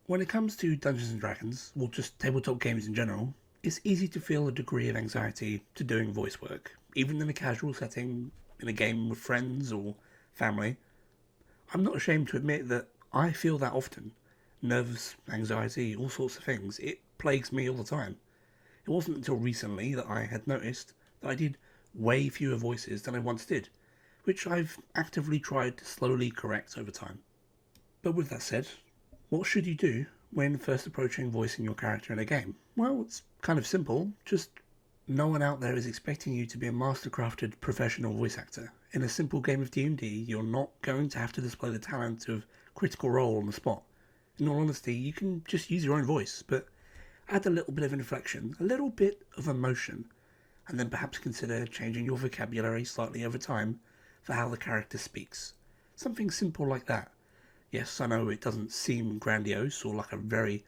When it comes to Dungeons and Dragons, or just tabletop games in general, it's easy to feel a degree of anxiety to doing voice work, even in a casual setting, in a game with friends or family. I'm not ashamed to admit that I feel that often. Nerves, anxiety, all sorts of things. It plagues me all the time. It wasn't until recently that I had noticed that I did way fewer voices than I once did, which I've actively tried to slowly correct over time. But with that said, what should you do when first approaching voicing your character in a game? Well, it's kind of simple. Just no one out there is expecting you to be a mastercrafted professional voice actor. In a simple game of D&D, you're not going to have to display the talent of Critical Role on the spot. In all honesty, you can just use your own voice, but add a little bit of inflection, a little bit of emotion, and then perhaps consider changing your vocabulary slightly over time for how the character speaks. Something simple like that. Yes, I know it doesn't seem grandiose or like a very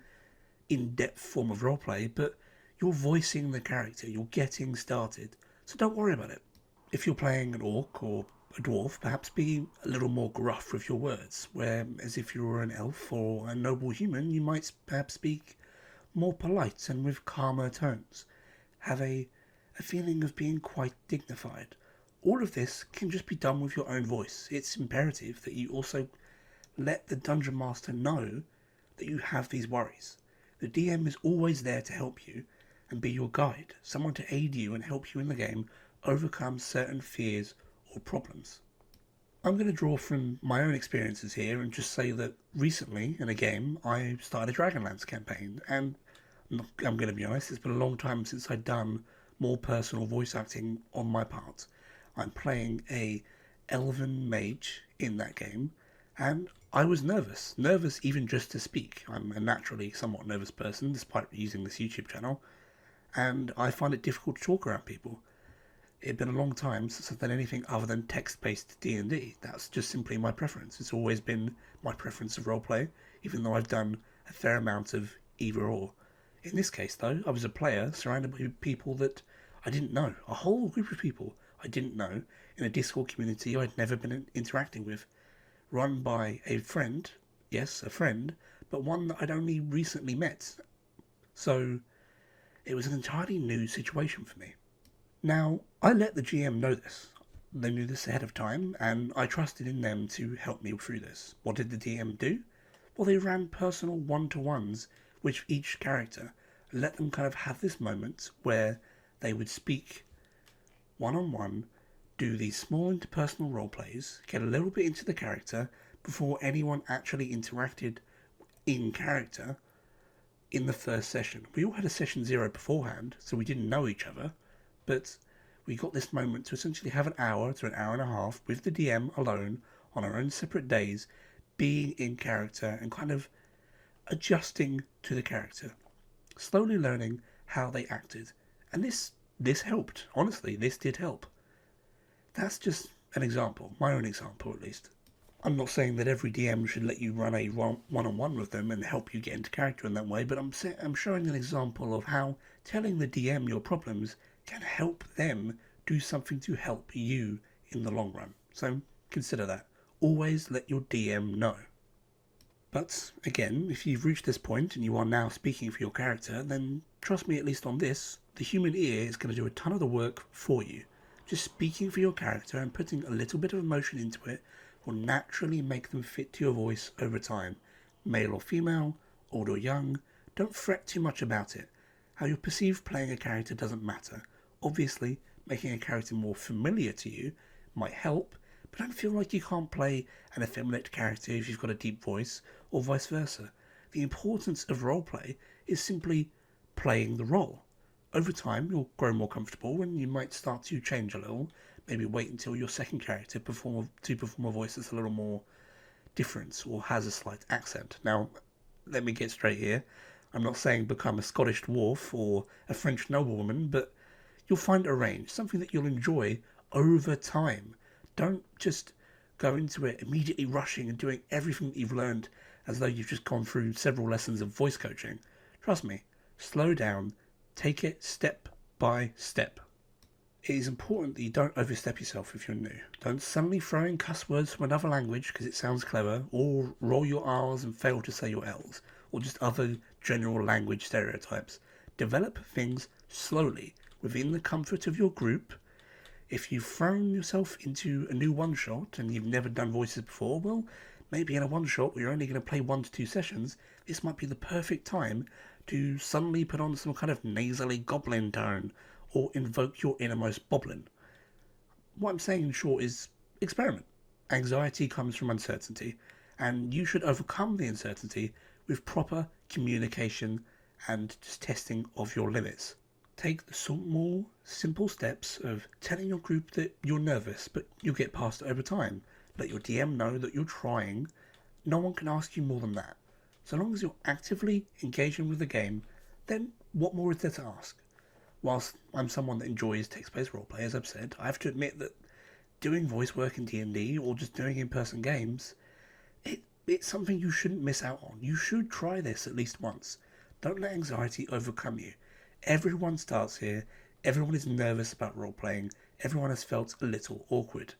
in-depth form of roleplay, but you're voicing the character, you're getting started, so don't worry about it. If you're playing an orc or a dwarf, perhaps be a little more gruff with your words, where as if you were an elf or a noble human, you might perhaps speak more polite and with calmer tones. Have a feeling of being quite dignified. All of this can just be done with your own voice. It's imperative that you also let the dungeon master know that you have these worries. The DM is always there to help you and be your guide, someone to aid you and help you in the game overcome certain fears or problems. I'm going to draw from my own experiences here and just say that recently in a game I started a Dragonlance campaign, and I'm going to be honest, it's been a long time since I'd done more personal voice acting on my part. I'm playing a elven mage in that game, and I was nervous even just to speak. I'm a naturally somewhat nervous person despite using this YouTube channel, and I find it difficult to talk around people. It had been a long time since I've done anything other than text-based D&D. That's just simply my preference. It's always been my preference of roleplay, even though I've done a fair amount of either or. In this case, though, I was a player surrounded by people that I didn't know. A whole group of people I didn't know in a Discord community I'd never been interacting with. Run by a friend, yes, a friend, but one that I'd only recently met. So it was an entirely new situation for me. Now, I let the GM know this. They knew this ahead of time, and I trusted in them to help me through this. What did the DM do? Well, they ran personal one-to-ones with each character and let them kind of have this moment where they would speak one-on-one, do these small interpersonal role plays, get a little bit into the character before anyone actually interacted in character in the first session. We all had a session 0 beforehand, so we didn't know each other, but we got this moment to essentially have an hour to an hour and a half with the DM alone on our own separate days, being in character and kind of adjusting to the character, slowly learning how they acted. And this helped. Honestly, this did help. That's just an example, my own example at least. I'm not saying that every DM should let you run a one-on-one with them and help you get into character in that way, but I'm showing an example of how telling the DM your problems can help them do something to help you in the long run. So consider that. Always let your DM know. But again, if you've reached this point and you are now speaking for your character, then trust me, at least on this, the human ear is going to do a ton of the work for you. Just speaking for your character and putting a little bit of emotion into it will naturally make them fit to your voice over time. Male or female, old or young, don't fret too much about it. How you're perceived playing a character doesn't matter. Obviously, making a character more familiar to you might help, but don't feel like you can't play an effeminate character if you've got a deep voice, or vice versa. The importance of roleplay is simply playing the role. Over time, you'll grow more comfortable and you might start to change a little. Maybe wait until your second character perform a voice that's a little more different or has a slight accent. Now, let me get straight here. I'm not saying become a Scottish dwarf or a French noblewoman, but you'll find a range, something that you'll enjoy over time. Don't just go into it immediately rushing and doing everything that you've learned as though you've just gone through several lessons of voice coaching. Trust me, slow down, take it step by step. It is important that you don't overstep yourself if you're new. Don't suddenly throw in cuss words from another language because it sounds clever, or roll your R's and fail to say your L's. or just other general language stereotypes. Develop things slowly within the comfort of your group. If you've thrown yourself into a new one-shot and you've never done voices before, well, maybe in a one-shot where you're only going to play 1 to 2 sessions, this might be the perfect time to suddenly put on some kind of nasally goblin tone or invoke your innermost boblin. What I'm saying in short is experiment. Anxiety comes from uncertainty, and you should overcome the uncertainty with proper communication and just testing of your limits. Take the small, simple steps of telling your group that you're nervous, but you'll get past it over time. Let your DM know that you're trying. No one can ask you more than that. So long as you're actively engaging with the game, then what more is there to ask? Whilst I'm someone that enjoys text-based roleplay, as I've said, I have to admit that doing voice work in D&D or just doing in-person games, it's something you shouldn't miss out on. You should try this at least once. Don't let anxiety overcome you. Everyone starts here, everyone is nervous about role-playing, everyone has felt a little awkward.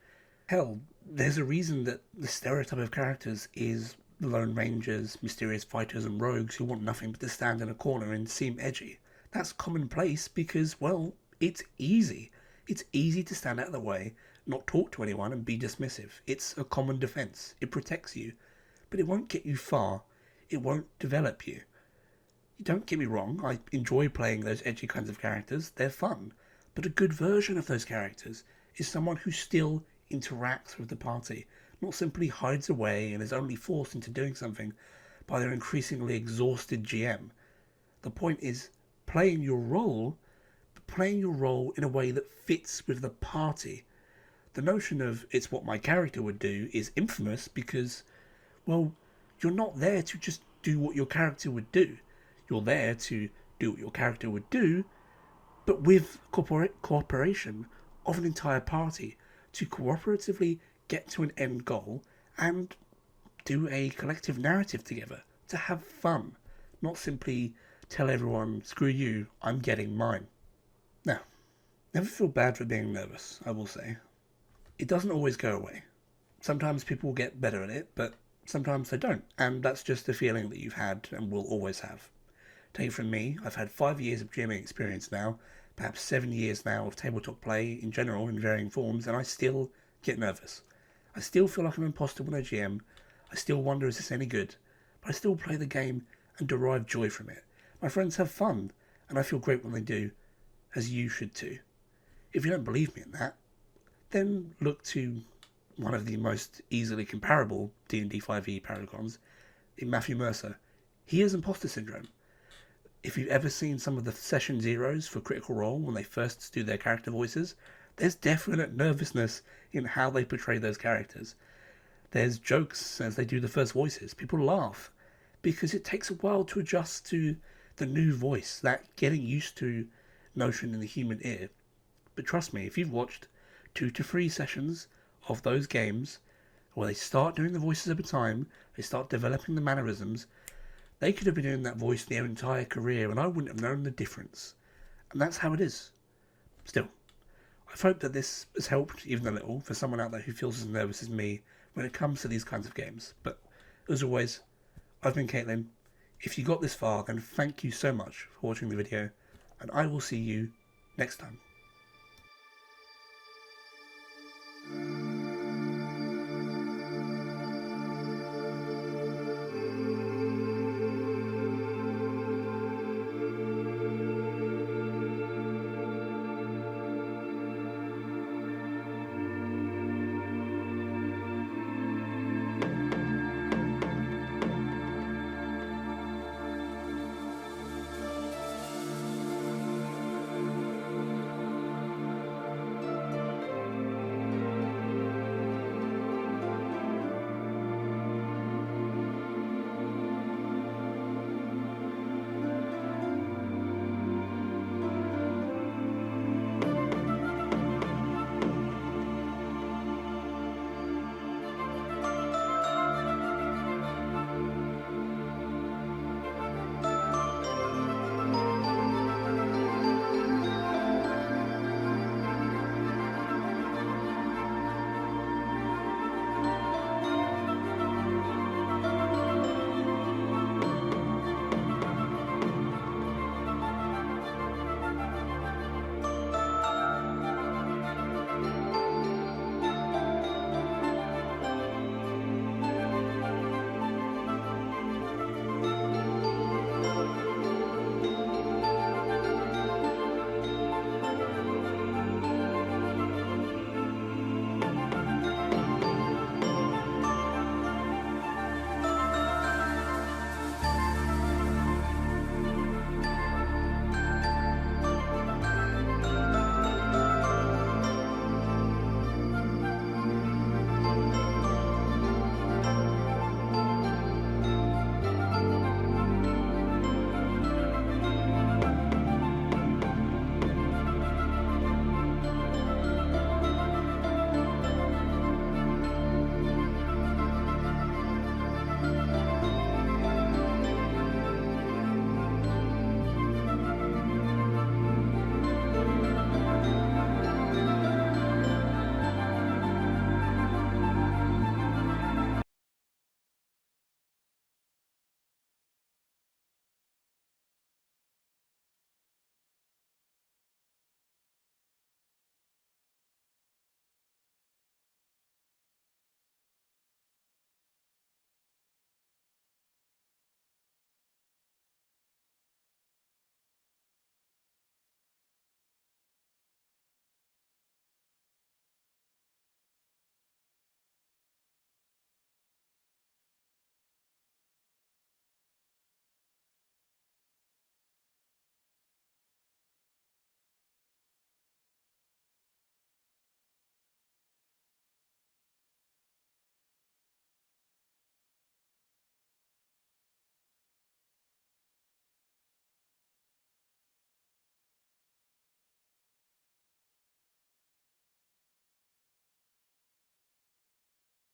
Hell, there's a reason that the stereotype of characters is Lone Rangers, mysterious fighters and rogues who want nothing but to stand in a corner and seem edgy. That's commonplace because, well, it's easy. It's easy to stand out of the way, not talk to anyone and be dismissive. It's a common defense. It protects you. But it won't get you far. It won't develop you. Don't get me wrong, I enjoy playing those edgy kinds of characters. They're fun. But a good version of those characters is someone who still interacts with the party, not simply hides away and is only forced into doing something by their increasingly exhausted GM. The point is playing your role, but playing your role in a way that fits with the party. The notion of it's what my character would do is infamous because, well, you're not there to just do what your character would do. You're there to do what your character would do, but with cooperation of an entire party to cooperatively get to an end goal and do a collective narrative together, to have fun, not simply tell everyone, screw you, I'm getting mine. Now, never feel bad for being nervous, I will say. It doesn't always go away. Sometimes people get better at it, but sometimes they don't, and that's just a feeling that you've had and will always have. Take it from me, I've had 5 years of GMing experience now, perhaps 7 years now of tabletop play in general in varying forms, and I still get nervous. I still feel like I'm an imposter when I GM, I still wonder is this any good, but I still play the game and derive joy from it. My friends have fun, and I feel great when they do, as you should too. If you don't believe me in that, then look to one of the most easily comparable D&D 5e paragons in Matthew Mercer. He has imposter syndrome. If you've ever seen some of the session zeros for Critical Role when they first do their character voices, there's definite nervousness in how they portray those characters. There's jokes as they do the first voices. People laugh because it takes a while to adjust to the new voice, that getting used to notion in the human ear. But trust me, if you've watched 2 to 3 sessions of those games where they start doing the voices over time, they start developing the mannerisms, they could have been doing that voice their entire career and I wouldn't have known the difference. And that's how it is. Still, I've hoped that this has helped even a little for someone out there who feels as nervous as me when it comes to these kinds of games. But as always, I've been Caitlyn. If you got this far, then thank you so much for watching the video, and I will see you next time.